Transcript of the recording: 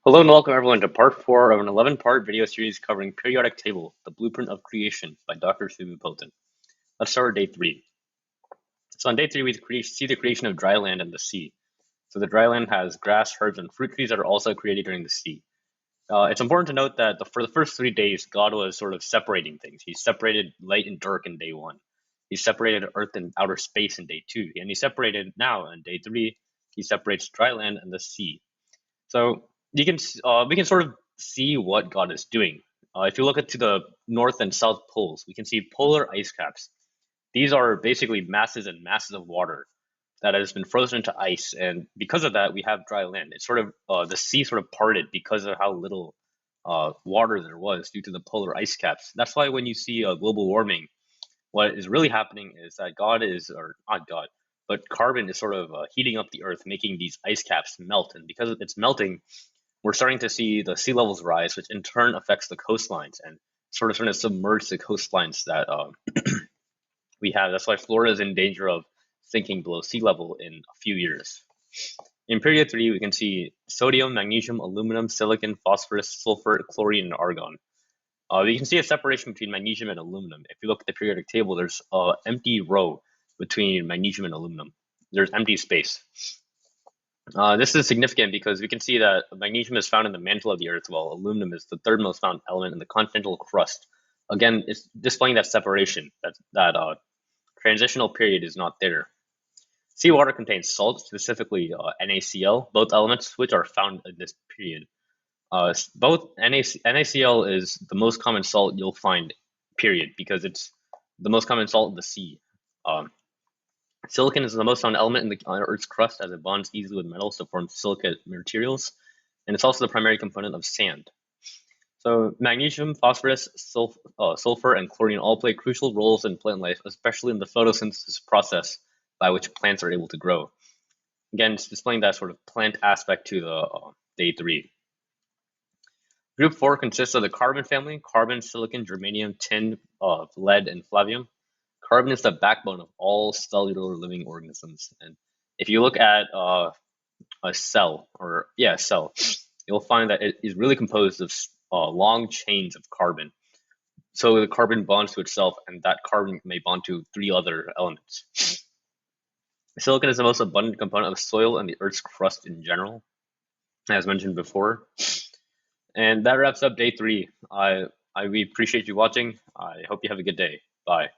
Hello and welcome everyone to part 4 of an 11-part video series covering Periodic Table, the Blueprint of Creation by Dr. Subu Poten. Let's start with day 3. So on day 3, we see the creation of dry land and the sea. So the dry land has grass, herbs, and fruit trees that are also created during the sea. It's important to note that for the first 3 days, God was sort of separating things. He separated light and dark in day 1. He separated earth and outer space in day 2. And he separated now in day 3, he separates dry land and the sea. So we can sort of see what God is doing. If you look at to the north and south poles, we can see polar ice caps. These are basically masses and masses of water that has been frozen into ice, and because of that, we have dry land. It's sort of the sea sort of parted because of how little water there was due to the polar ice caps. That's why when you see global warming, what is really happening is that God is, or not God, but carbon is sort of heating up the earth, making these ice caps melt. And because it's melting, we're starting to see the sea levels rise, which in turn affects the coastlines and sort of starting to submerge the coastlines that we have. That's why Florida is in danger of sinking below sea level in a few years. In period 3, we can see sodium, magnesium, aluminum, silicon, phosphorus, sulfur, chlorine, and argon. You can see a separation between magnesium and aluminum. If you look at the periodic table, there's an empty row between magnesium and aluminum. There's empty space. This is significant because we can see that magnesium is found in the mantle of the Earth, while aluminum is the third most found element in the continental crust. Again, it's displaying that separation, that transitional period is not there. Seawater contains salt, specifically NaCl, both elements which are found in this period. Both NaCl is the most common salt you'll find, period, because it's the most common salt in the sea. Silicon is the most common element in the Earth's crust as it bonds easily with metals to form silicate materials, and it's also the primary component of sand. So magnesium, phosphorus, sulfur, and chlorine all play crucial roles in plant life, especially in the photosynthesis process by which plants are able to grow. Again, it's displaying that sort of plant aspect to the day 3. Group 4 consists of the carbon family: carbon, silicon, germanium, tin, lead, and flavium. Carbon is the backbone of all cellular living organisms. And if you look at a cell, you'll find that it is really composed of long chains of carbon. So the carbon bonds to itself, and that carbon may bond to 3 other elements. Silicon is the most abundant component of soil and the Earth's crust in general, as mentioned before. And that wraps up day 3. We appreciate you watching. I hope you have a good day. Bye.